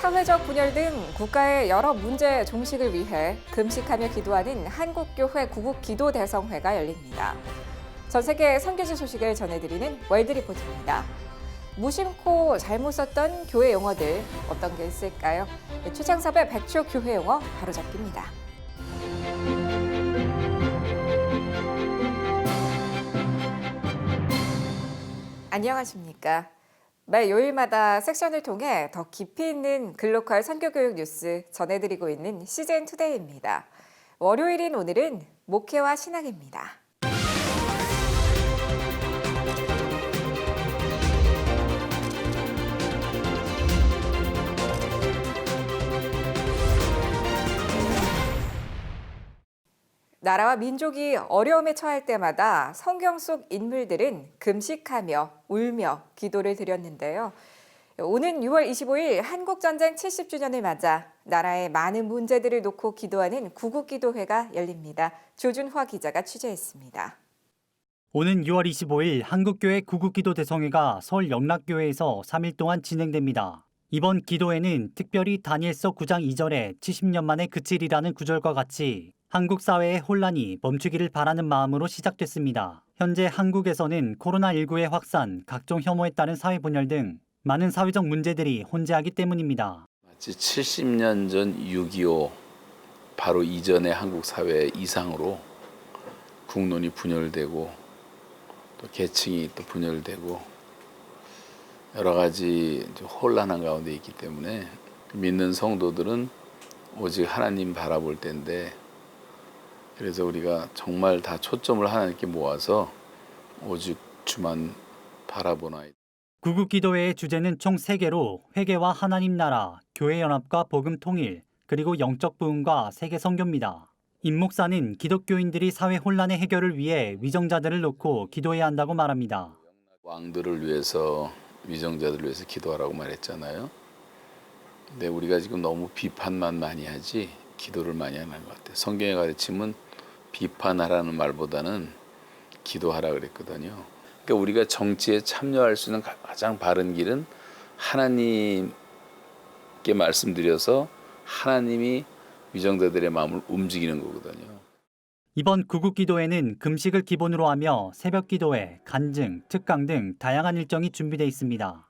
사회적 분열 등 국가의 여러 문제 종식을 위해 금식하며 기도하는 한국교회 구국기도대성회가 열립니다. 전 세계 선교지 소식을 전해드리는 월드리포트입니다. 무심코 잘못 썼던 교회 용어들 어떤 게 있을까요? 최창섭의 100초 교회 용어 바로잡기입니다. 안녕하십니까? 매 요일마다 섹션을 통해 더 깊이 있는 글로컬 선교교육 뉴스 전해드리고 있는 CJN투데이입니다. 월요일인 오늘은 목회와 신앙입니다. 나라와 민족이 어려움에 처할 때마다 성경 속 인물들은 금식하며 울며 기도를 드렸는데요. 오는 6월 25일 한국전쟁 70주년을 맞아 나라의 많은 문제들을 놓고 기도하는 구국기도회가 열립니다. 조준화 기자가 취재했습니다. 오는 6월 25일 한국교회 구국기도대성회가 서울 영락교회에서 3일 동안 진행됩니다. 이번 기도회는 특별히 다니엘서 9장 2절에 70년 만에 그치리라는 구절과 같이 한국 사회의 혼란이 멈추기를 바라는 마음으로 시작됐습니다. 현재 한국에서는 코로나19의 확산, 각종 혐오에 따른 사회 분열 등 많은 사회적 문제들이 혼재하기 때문입니다. 마치 70년 전 6.25 바로 이전의 한국 사회 이상으로 국론이 분열되고 또 계층이 또 분열되고 여러 가지 혼란한 가운데 있기 때문에 믿는 성도들은 오직 하나님 바라볼 때인데, 그래서 우리가 정말 다 초점을 하나님께 모아서 오직 주만 바라보나이다. 구국기도회의 주제는 총 3개로 회개와 하나님 나라, 교회 연합과 복음 통일, 그리고 영적 부흥과 세계 선교입니다. 임 목사는 기독교인들이 사회 혼란의 해결을 위해 위정자들을 놓고 기도해야 한다고 말합니다. 왕들을 위해서, 위정자들을 위해서 기도하라고 말했잖아요. 근데 우리가 지금 너무 비판만 많이 하지 기도를 많이 하는 것 같아요. 성경의 가르침은 비판하라는 말보다는 기도하라 그랬거든요. 그러니까 우리가 정치에 참여할 수 있는 가장 바른 길은 하나님께 말씀드려서 하나님이 위정자들의 마음을 움직이는 거거든요. 이번 구국기도회는 금식을 기본으로 하며 새벽기도회, 간증, 특강 등 다양한 일정이 준비되어 있습니다.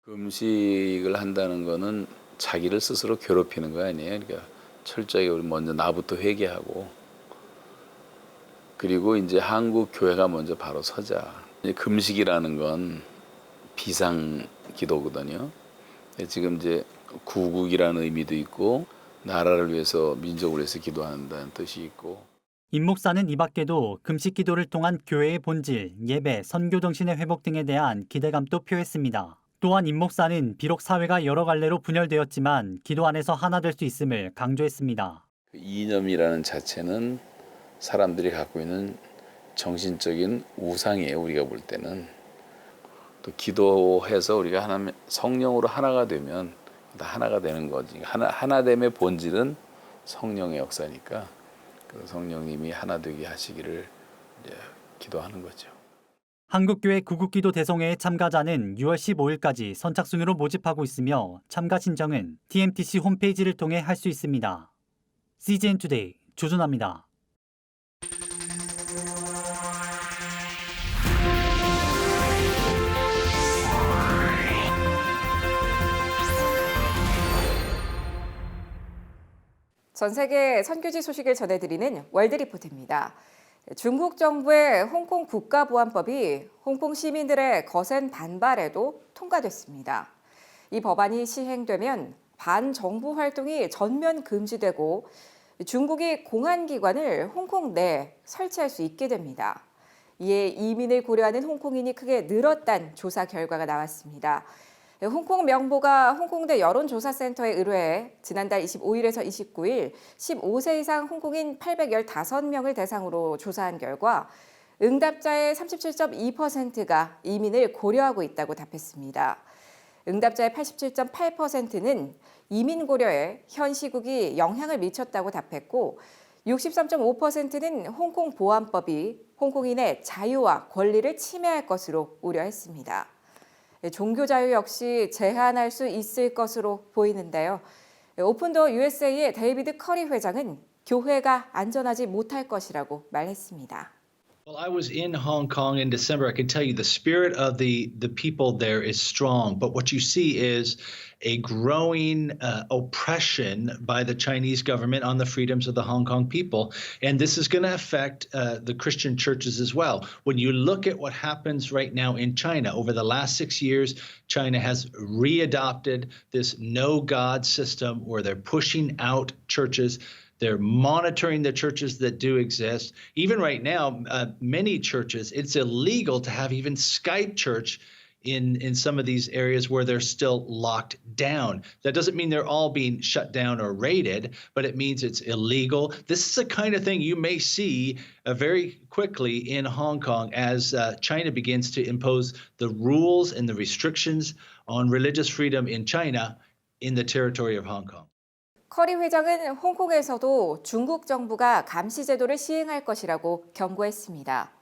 금식을 한다는 거는 자기를 스스로 괴롭히는 거 아니에요. 그러니까 철저하게 우리 먼저 나부터 회개하고, 그리고 이제 한국 교회가 먼저 바로 서자. 금식이라는 건 비상 기도거든요. 지금 이제 구국이라는 의미도 있고 나라를 위해서, 민족을 위해서 기도한다는 뜻이 있고. 임 목사는 이 밖에도 금식 기도를 통한 교회의 본질, 예배, 선교 정신의 회복 등에 대한 기대감도 표했습니다. 또한 임 목사는 비록 사회가 여러 갈래로 분열되었지만 기도 안에서 하나 될 수 있음을 강조했습니다. 이념이라는 자체는 사람들이 갖고 있는 정신적인 우상이에요. 우리가 볼 때는. 또 기도해서 우리가 하나님, 성령으로 하나가 되면 다 하나가 되는 거지. 하나됨의 본질은 성령의 역사니까 그 성령님이 하나 되게 하시기를 이제 기도하는 거죠. 한국교회 구국기도대성회의 참가자는 6월 15일까지 선착순으로 모집하고 있으며 참가 신청은 TMTC 홈페이지를 통해 할 수 있습니다. CJN투데이 조준하입니다. 전 세계 선교지 소식을 전해드리는 월드리포트입니다. 중국 정부의 홍콩 국가보안법이 홍콩 시민들의 거센 반발에도 통과됐습니다. 이 법안이 시행되면 반정부 활동이 전면 금지되고 중국이 공안기관을 홍콩 내에 설치할 수 있게 됩니다. 이에 이민을 고려하는 홍콩인이 크게 늘었다는 조사 결과가 나왔습니다. 홍콩 명보가 홍콩대 여론조사센터에 의뢰해 지난달 25일에서 29일 15세 이상 홍콩인 815명을 대상으로 조사한 결과 응답자의 37.2%가 이민을 고려하고 있다고 답했습니다. 응답자의 87.8%는 이민 고려에 현 시국이 영향을 미쳤다고 답했고 63.5%는 홍콩 보안법이 홍콩인의 자유와 권리를 침해할 것으로 우려했습니다. 종교 자유 역시 제한할 수 있을 것으로 보이는데요. 오픈도어 USA의 데이비드 커리 회장은 교회가 안전하지 못할 것이라고 말했습니다. Well, I was in Hong Kong in December. I can tell you the spirit of the people there is strong. But what you see is a growing oppression by the Chinese government on the freedoms of the Hong Kong people. And this is going to affect the Christian churches as well. When you look at what happens right now in China, over the last 6 years, China has readopted this no God system where they're pushing out churches. They're monitoring the churches that do exist. Even right now, many churches, it's illegal to have even Skype church in some of these areas where they're still locked down. That doesn't mean they're all being shut down or raided, but it means it's illegal. This is the kind of thing you may see very quickly in Hong Kong as China begins to impose the rules and the restrictions on religious freedom in China in the territory of Hong Kong. 커리 회장은 홍콩에서도 중국 정부가 감시 제도를 시행할 것이라고 경고했습니다.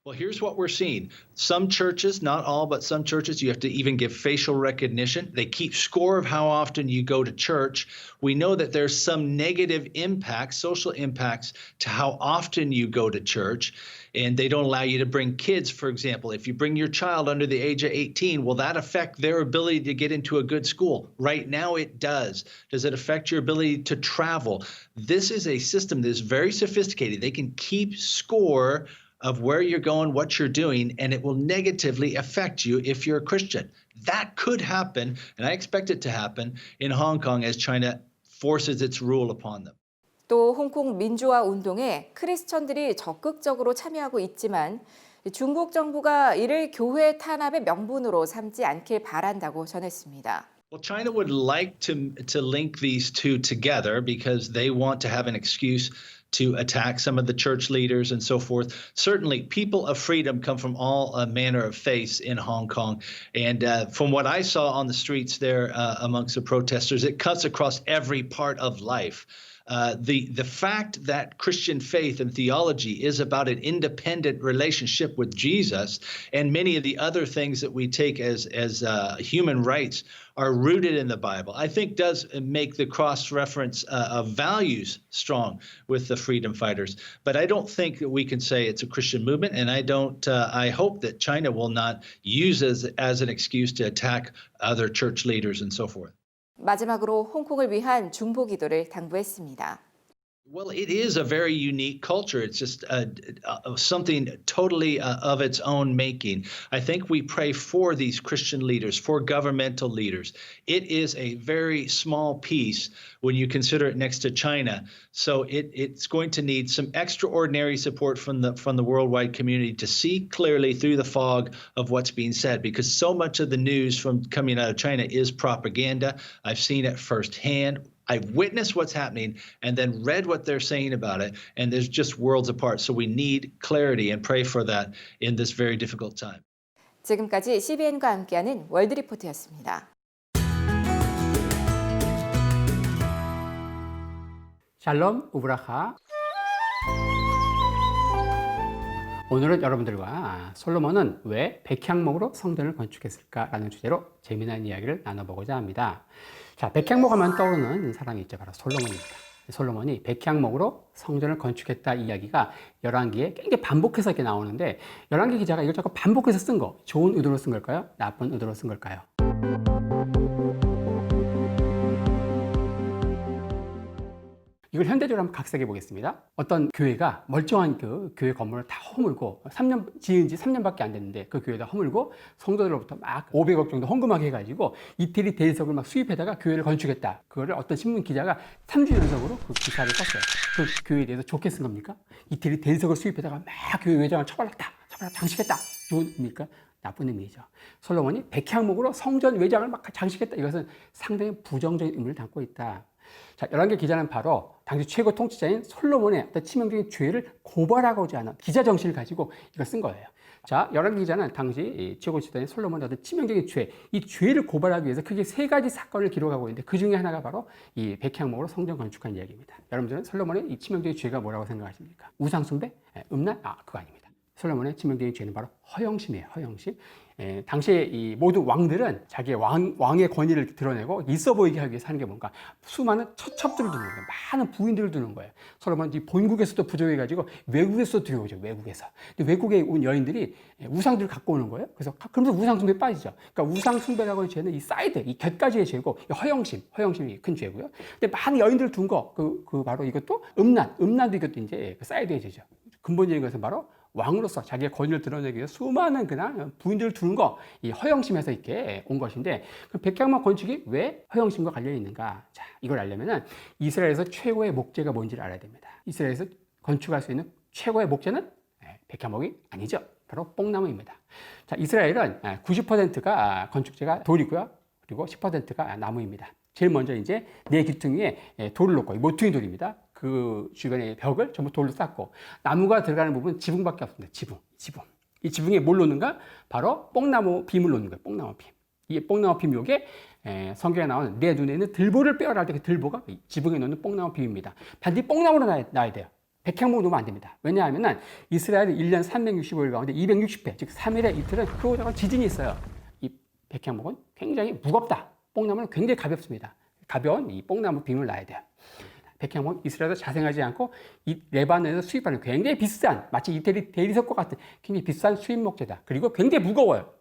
Well, here's what we're seeing. Some churches, not all, but some churches, you have to even give facial recognition. They keep score of how often you go to church. We know that there's some negative impacts, social impacts to how often you go to church. And they don't allow you to bring kids, for example. If you bring your child under the age of 18, will that affect their ability to get into a good school? Right now it does. Does it affect your ability to travel? This is a system that is very sophisticated. They can keep score of where you're going, what you're doing, and it will negatively affect you if you're a Christian. That could happen, and I expect it to happen in Hong Kong as China forces its rule upon them. 또 홍콩 민주화 운동에 크리스천들이 적극적으로 참여하고 있지만 중국 정부가 이를 교회 탄압의 명분으로 삼지 않길 바란다고 전했습니다. Well, China would like to link these two together because they want to have an excuse to attack some of the church leaders and so forth. Certainly, people of freedom come from all manner of faiths in Hong Kong. And from what I saw on the streets there amongst the protesters, it cuts across every part of life. The fact that Christian faith and theology is about an independent relationship with Jesus, and many of the other things that we take as human rights are rooted in the Bible, I think does make the cross-reference of values strong with the freedom fighters. But I don't think that we can say it's a Christian movement, and I hope that China will not use as an excuse to attack other church leaders and so forth. 마지막으로 홍콩을 위한 중보 기도를 당부했습니다. Well, it is a very unique culture. It's just something totally of its own making. I think we pray for these Christian leaders, for governmental leaders. It is a very small piece when you consider it next to China. So it's going to need some extraordinary support from the worldwide community to see clearly through the fog of what's being said, because so much of the news from coming out of China is propaganda. I've seen it firsthand. I've witnessed what's happening and then read what they're saying about it, and there's just worlds apart. So we need clarity and pray for that in this very difficult time. 지금까지 CBN과 함께하는 월드리포트였습니다. 샬롬 우브라카. 오늘은 여러분들과 솔로몬은 왜 백향목으로 성전을 건축했을까라는 주제로 재미난 이야기를 나눠보고자 합니다. 자, 백향목 하면 떠오르는 사람이 있죠. 바로 솔로몬입니다. 솔로몬이 백향목으로 성전을 건축했다 이야기가 열왕기에 굉장히 반복해서 이렇게 나오는데, 열왕기 기자가 이걸 자꾸 반복해서 쓴 거, 좋은 의도로 쓴 걸까요? 나쁜 의도로 쓴 걸까요? 이걸 현대적으로 한번 각색해 보겠습니다. 어떤 교회가 멀쩡한 그 교회 건물을 다 허물고, 지은 지 3년밖에 안 됐는데 그 교회에다 허물고 성도들로부터 막 500억 정도 헌금하게 해가지고 이태리 대리석을 막 수입해다가 교회를 건축했다. 그거를 어떤 신문 기자가 3주 연속으로 그 기사를 썼어요. 그 교회에 대해서 좋게 쓴 겁니까? 이태리 대리석을 수입해다가 막 교회 외장을 처벌했다, 장식했다. 좋은 의미입니까? 나쁜 의미죠. 솔로몬이 백향목으로 성전 외장을 막 장식했다. 이것은 상당히 부정적인 의미를 담고 있다. 자, 열왕기 기자는 바로 당시 최고 통치자인 솔로몬의 어떤 치명적인 죄를 고발하고자 하는 기자 정신을 가지고 이걸 쓴 거예요. 자, 열왕기 기자는 당시 최고 통치자인 솔로몬의 어떤 치명적인 죄, 이 죄를 고발하기 위해서 크게 3가지 사건을 기록하고 있는데, 그 중에 하나가 바로 이 백향목으로 성전 건축한 이야기입니다. 여러분들은 솔로몬의 이 치명적인 죄가 뭐라고 생각하십니까? 우상숭배? 음란? 그거 아닙니다. 솔로몬의 치명적인 죄는 바로 허영심이에요. 허영심. 당시에 이 모든 왕들은 자기의 왕의 권위를 드러내고 있어 보이게 하기 위해서 하는 게 뭔가 수많은 처첩들을 두는 거예요. 많은 부인들을 두는 거예요. 솔로몬이 본국에서도 부족해가지고 외국에서도 들여오죠. 외국에서. 근데 외국에 온 여인들이 우상들을 갖고 오는 거예요. 그래서 그러면서 우상 숭배에 빠지죠. 그러니까 우상 숭배라고 하는 죄는 이 사이드, 이 곁가지의 죄고 허영심이 큰 죄고요. 근데 많은 여인들을 둔 거, 바로 이것도 음란도 이것도 이제 그 사이드의 죄죠. 근본적인 것은 바로 왕으로서 자기의 권위를 드러내기 위해 수많은 그냥 부인들을 두는 거, 이 허영심에서 이렇게 온 것인데, 그 백향목 건축이 왜 허영심과 관련이 있는가? 자, 이걸 알려면은 이스라엘에서 최고의 목재가 뭔지를 알아야 됩니다. 이스라엘에서 건축할 수 있는 최고의 목재는 백향목이 아니죠. 바로 뽕나무입니다. 자, 이스라엘은 90%가 건축재가 돌이고요. 그리고 10%가 나무입니다. 제일 먼저 이제 네 귀퉁이 위에 돌을 놓고, 모퉁이 돌입니다. 그 주변의 벽을 전부 돌로 쌓고, 나무가 들어가는 부분은 지붕밖에 없습니다. 지붕. 이 지붕에 뭘 놓는가? 바로 뽕나무 빔을 놓는 거예요. 뽕나무 빔. 이 뽕나무 빔 요게 성경에 나오는 내 눈에 있는 들보를 빼어라 할 때 그 들보가 지붕에 놓는 뽕나무 빔입니다. 반드시 뽕나무로 놔야 돼요. 백향목 놓으면 안 됩니다. 왜냐하면 이스라엘은 1년 365일 가운데 260회, 즉 3일에 이틀은 크고 지진이 있어요. 이 백향목은 굉장히 무겁다. 뽕나무는 굉장히 가볍습니다. 가벼운 이 뽕나무 빔을 놔야 돼요. 백향목은 이스라엘에서 자생하지 않고 이 레바논에서 수입하는 굉장히 비싼, 마치 이태리 대리석과 같은 굉장히 비싼 수입 목재다. 그리고 굉장히 무거워요.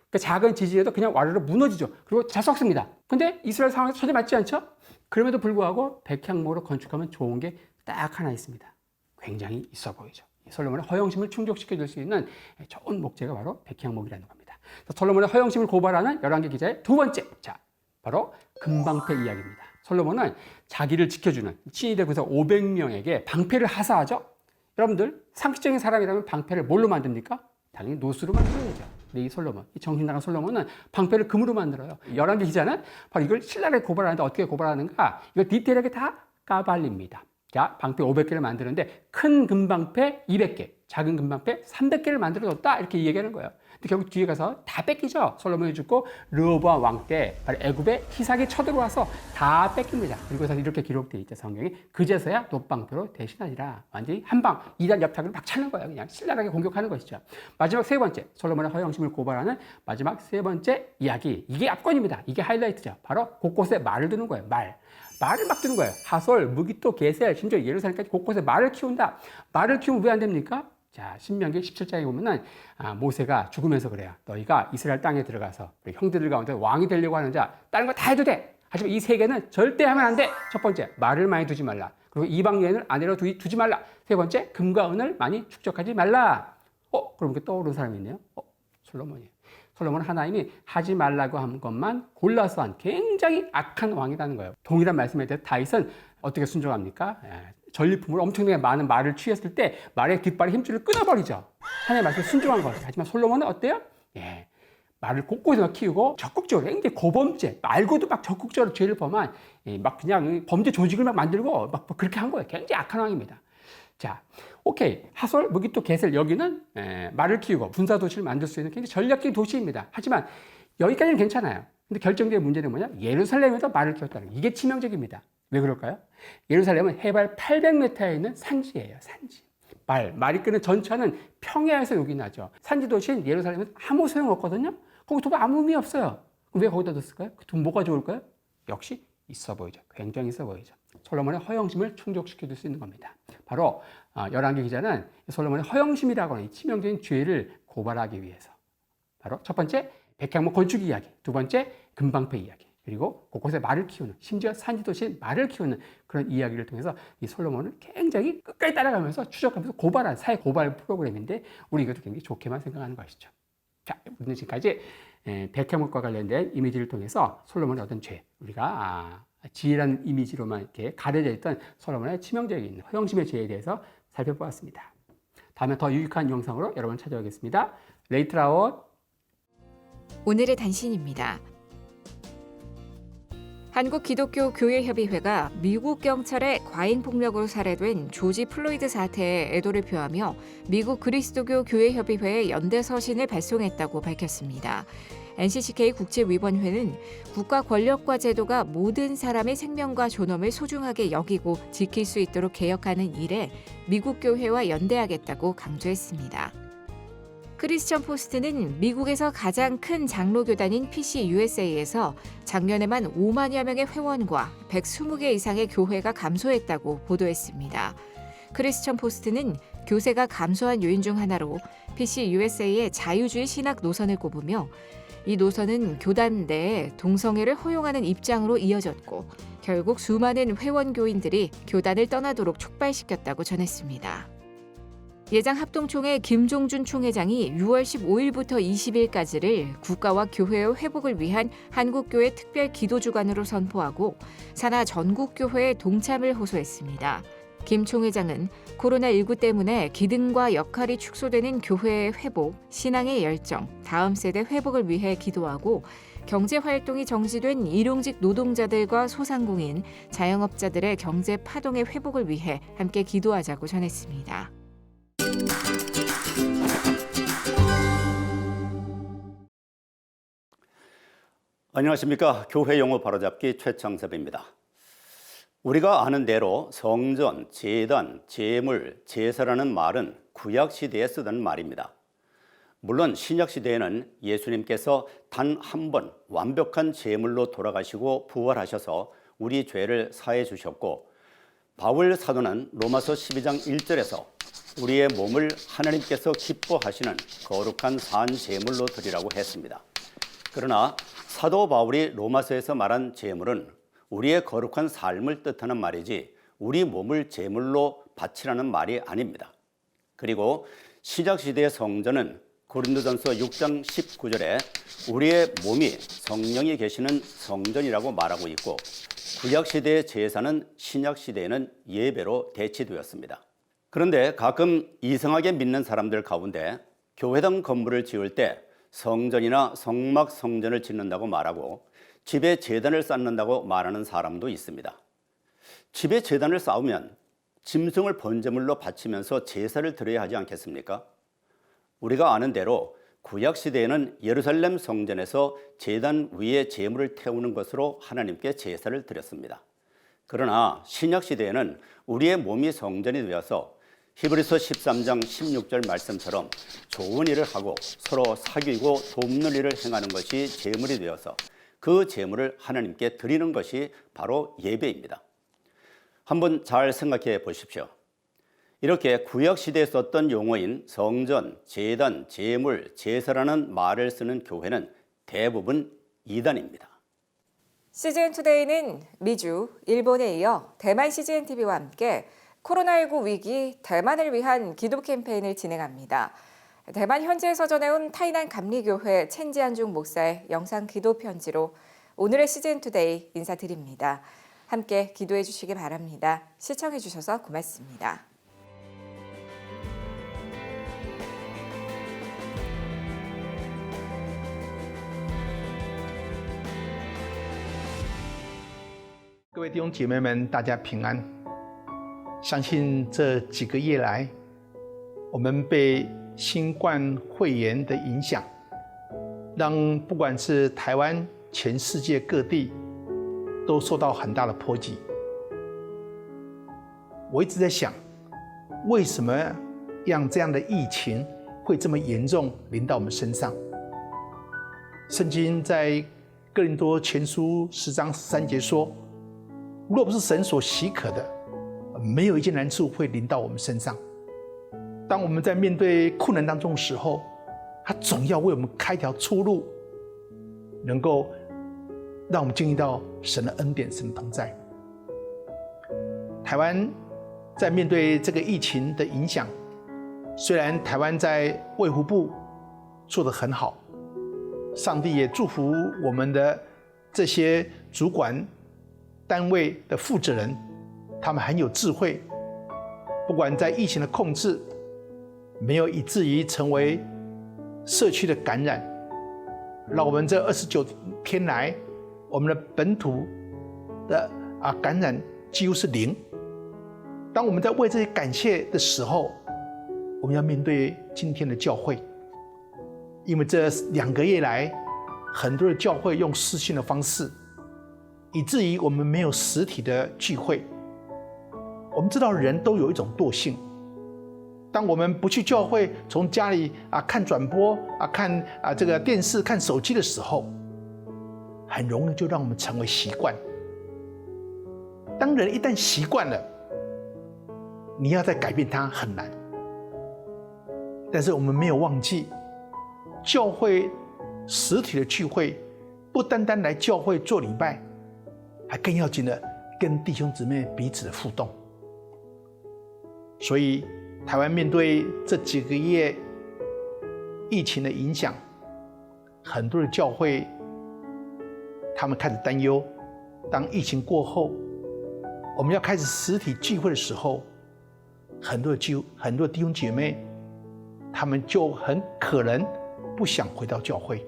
그 작은 지진에도 그냥 와르르 무너지죠. 그리고 잘 썩습니다. 근데 이스라엘 상황에서 전혀 맞지 않죠? 그럼에도 불구하고 백향목으로 건축하면 좋은 게 딱 하나 있습니다. 굉장히 있어 보이죠. 솔로몬의 허영심을 충족시켜줄 수 있는 좋은 목재가 바로 백향목이라는 겁니다. 솔로몬의 허영심을 고발하는 열왕기 기자의 두 번째, 자, 바로 금방패 이야기입니다. 솔로몬은 자기를 지켜주는 친위대 군사 500명에게 방패를 하사하죠. 여러분들 상식적인 사람이라면 방패를 뭘로 만듭니까? 당연히 노수로 만들어야죠. 근데 이 솔로몬, 이 정신 나간 솔로몬은 방패를 금으로 만들어요. 열왕기 기자는 바로 이걸 신라를 고발하는데 어떻게 고발하는가? 이걸 디테일하게 다 까발립니다. 자, 방패 500개를 만드는데 큰 금방패 200개, 작은 금방패 300개를 만들어줬다, 이렇게 얘기하는 거예요. 근데 결국 뒤에 가서 다 뺏기죠. 솔로몬이 죽고 르호보암 왕 때 애굽에 희삭이 쳐들어와서 다 뺏깁니다. 그리고서 이렇게 기록되어 있죠. 성경이 그제서야 놋방패로 대신하리라. 완전히 한방 2단 옆탁을 막 차는 거예요. 그냥 신랄하게 공격하는 것이죠. 마지막 세 번째, 솔로몬의 허영심을 고발하는 마지막 세 번째 이야기, 이게 압권입니다. 이게 하이라이트죠. 바로 곳곳에 말을 두는 거예요. 말을 막 두는 거예요. 하솔, 무기토, 게셀, 심지어 예루살렘까지 곳곳에 말을 키운다. 말을 키우면 왜 안 됩니까? 자, 신명기 17장에 보면은 모세가 죽으면서 그래요. 너희가 이스라엘 땅에 들어가서 우리 형제들 가운데 왕이 되려고 하는 자, 다른 거 다 해도 돼. 하지만 이 세 개는 절대 하면 안 돼. 첫 번째, 말을 많이 두지 말라. 그리고 이방 여인을 아내로 두지 말라. 세 번째, 금과 은을 많이 축적하지 말라. 그럼 이렇게 떠오르는 사람이 있네요. 솔로몬이에요. 솔로몬은 하나님이 하지 말라고 한 것만 골라서 한 굉장히 악한 왕이라는 거예요. 동일한 말씀에 대해 다윗은 어떻게 순종합니까? 전리품으로 엄청나게 많은 말을 취했을 때 말의 뒷발의 힘줄을 끊어버리죠. 하나님의 말씀에 순종한 거죠. 하지만 솔로몬은 어때요? 말을 곳곳에 키우고 적극적으로 굉장히 고범죄, 말고도 막 적극적으로 죄를 범한 막 그냥 범죄 조직을 막 만들고 막 그렇게 한 거예요. 굉장히 악한 왕입니다. 자, 오케이. 하솔, 무기토, 게셀, 여기는 말을 키우고 군사 도시를 만들 수 있는 굉장히 전략적인 도시입니다. 하지만 여기까지는 괜찮아요. 근데 결정적인 문제는 뭐냐? 예루살렘에서 말을 키웠다는 거. 이게 치명적입니다. 왜 그럴까요? 예루살렘은 해발 800m에 있는 산지예요. 산지. 말이 끄는 전차는 평야에서 요긴하죠. 산지 도시인 예루살렘은 아무 소용없거든요. 거기 두면 아무 의미 없어요. 그럼 왜 거기다 뒀을까요? 그 두면 뭐가 좋을까요? 역시 있어 보이죠. 굉장히 있어 보이죠. 솔로몬의 허영심을 충족시켜 줄 수 있는 겁니다. 바로 열왕기 기자는 솔로몬의 허영심이라고 하는 이 치명적인 죄를 고발하기 위해서 바로 첫 번째 백향목 건축 이야기, 두 번째 금방패 이야기, 그리고 곳곳에 말을 키우는, 심지어 산지도시에 말을 키우는 그런 이야기를 통해서 이 솔로몬을 굉장히 끝까지 따라가면서 추적하면서 고발한 사회 고발 프로그램인데 우리 이것도 굉장히 좋게만 생각하는 것이죠. 자, 우리는 지금까지 백향목과 관련된 이미지를 통해서 솔로몬의 어떤 죄, 우리가 지혜라는 이미지로만 이렇게 가려져 있던 솔로몬의 치명적인 허영심의 죄에 대해서 살펴보았습니다. 다음에 더 유익한 영상으로 여러분 찾아오겠습니다. 레이트라웃. 오늘의 단신입니다. 한국기독교교회협의회가 미국 경찰의 과잉폭력으로 살해된 조지 플로이드 사태에 애도를 표하며 미국 그리스도교 교회협의회에 연대 서신을 발송했다고 밝혔습니다. NCCK 국제위원회는 국가 권력과 제도가 모든 사람의 생명과 존엄을 소중하게 여기고 지킬 수 있도록 개혁하는 일에 미국 교회와 연대하겠다고 강조했습니다. 크리스천 포스트는 미국에서 가장 큰 장로교단인 PCUSA에서 작년에만 5만여 명의 회원과 120개 이상의 교회가 감소했다고 보도했습니다. 크리스천 포스트는 교세가 감소한 요인 중 하나로 PCUSA의 자유주의 신학 노선을 꼽으며 이 노선은 교단 내에 동성애를 허용하는 입장으로 이어졌고 결국 수많은 회원교인들이 교단을 떠나도록 촉발시켰다고 전했습니다. 예장합동총회 김종준 총회장이 6월 15일부터 20일까지를 국가와 교회의 회복을 위한 한국교회 특별 기도주간으로 선포하고 산하 전국교회의 동참을 호소했습니다. 김 총회장은 코로나19 때문에 기능과 역할이 축소되는 교회의 회복, 신앙의 열정, 다음 세대 회복을 위해 기도하고 경제활동이 정지된 일용직 노동자들과 소상공인, 자영업자들의 경제 파동의 회복을 위해 함께 기도하자고 전했습니다. 안녕하십니까. 교회 용어 바로잡기 최창섭입니다. 우리가 아는 대로 성전, 제단, 제물, 제사라는 말은 구약시대에 쓰던 말입니다. 물론 신약시대에는 예수님께서 단 한 번 완벽한 제물로 돌아가시고 부활하셔서 우리 죄를 사해 주셨고, 바울 사도는 로마서 12장 1절에서 우리의 몸을 하나님께서 기뻐하시는 거룩한 산 제물로 드리라고 했습니다. 그러나 사도 바울이 로마서에서 말한 제물은 우리의 거룩한 삶을 뜻하는 말이지 우리 몸을 제물로 바치라는 말이 아닙니다. 그리고 신약시대의 성전은 고린도전서 6장 19절에 우리의 몸이 성령이 계시는 성전이라고 말하고 있고, 구약시대의 제사는 신약시대에는 예배로 대치되었습니다. 그런데 가끔 이상하게 믿는 사람들 가운데 교회당 건물을 지을 때 성전이나 성막 성전을 짓는다고 말하고 집에 제단을 쌓는다고 말하는 사람도 있습니다. 집에 제단을 쌓으면 짐승을 번제물로 바치면서 제사를 드려야 하지 않겠습니까? 우리가 아는 대로 구약시대에는 예루살렘 성전에서 제단 위에 제물을 태우는 것으로 하나님께 제사를 드렸습니다. 그러나 신약시대에는 우리의 몸이 성전이 되어서 히브리서 13장 16절 말씀처럼 좋은 일을 하고 서로 사귀고 돕는 일을 행하는 것이 제물이 되어서 그 제물을 하나님께 드리는 것이 바로 예배입니다. 한번 잘 생각해 보십시오. 이렇게 구약시대에 썼던 용어인 성전, 제단, 제물, 제사라는 말을 쓰는 교회는 대부분 이단입니다. CGN투데이는 미주, 일본에 이어 대만 CGNTV와 함께 코로나19 위기 대만을 위한 기도 캠페인을 진행합니다. 대만 현지에서 전해온 타이난 감리교회 첸지안중 목사의 영상 기도 편지로 오늘의 CGN투데이 인사드립니다. 함께 기도해 주시기 바랍니다. 시청해 주셔서 고맙습니다.各位弟兄姐妹们，大家平安。相信这几个月来，我们被新冠肺炎的影响，让不管是台湾、全世界各地都受到很大的波及。我一直在想，为什么让这样的疫情会这么严重临到我们身上？圣经在哥林多前书10章13节说，若不是神所许可的，没有一件难处会临到我们身上。当我们在面对困难当中的时候，他总要为我们开条出路，能够让我们经历到神的恩典、神的同在。台湾在面对这个疫情的影响，虽然台湾在卫福部做得很好，上帝也祝福我们的这些主管单位的负责人，他们很有智慧，不管在疫情的控制，没有以至于成为社区的感染，让我们这29天来，我们的本土的感染几乎是0。当我们在为这些感谢的时候，我们要面对今天的教会，因为这2个月来，很多的教会用视讯的方式，以至于我们没有实体的聚会。我们知道人都有一种惰性，当我们不去教会，从家里看转播看这个电视、看手机的时候，很容易就让我们成为习惯。当人一旦习惯了，你要再改变它很难。但是我们没有忘记，教会实体的聚会，不单单来教会做礼拜，还更要紧的跟弟兄姊妹彼此的互动。所以台湾面对这几个月疫情的影响，很多的教会他们开始担忧，当疫情过后，我们要开始实体聚会的时候，很多弟兄姐妹他们就很可能不想回到教会，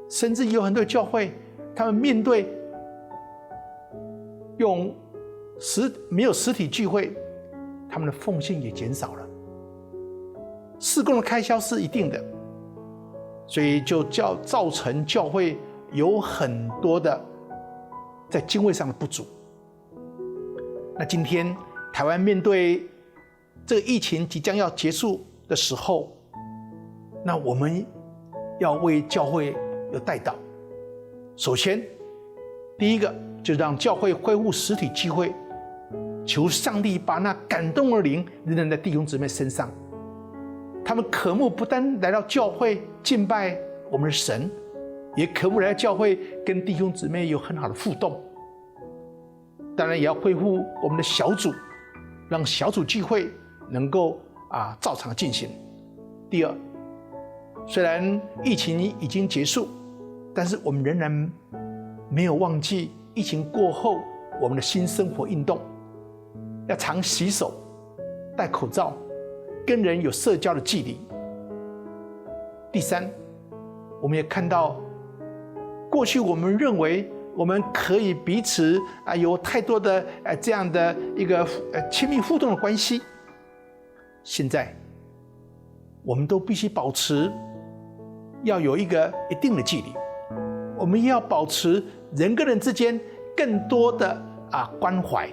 甚至有很多教会他们面对没有实体聚会，他们的奉献也减少了，事工的开销是一定的，所以就造成教会有很多的在经费上的不足。那今天台湾面对这个疫情即将要结束的时候，那我们要为教会有代祷。首先，第一个就让教会恢复实体聚会，求上帝把那感动的灵仍然在弟兄姊妹身上。他们渴慕不单来到教会敬拜我们的神，也渴慕来到教会跟弟兄姊妹有很好的互动。当然也要恢复我们的小组，让小组聚会能够照常进行。第二，虽然疫情已经结束，但是我们仍然没有忘记疫情过后我们的新生活运动，要常洗手、戴口罩，跟人有社交的距离。第三，我们也看到，过去我们认为我们可以彼此有太多的这样的一个亲密互动的关系，现在我们都必须保持要有一个一定的距离，我们要保持人跟人之间更多的关怀，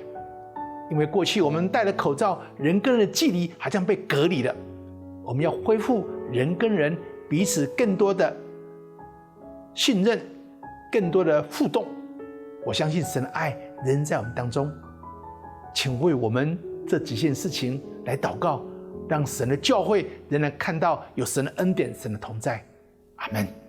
因为过去我们戴了口罩，人跟人的距离好像被隔离了。我们要恢复人跟人彼此更多的信任，更多的互动。我相信神的爱仍在我们当中，请为我们这几件事情来祷告，让神的教会仍然看到有神的恩典、神的同在。阿们。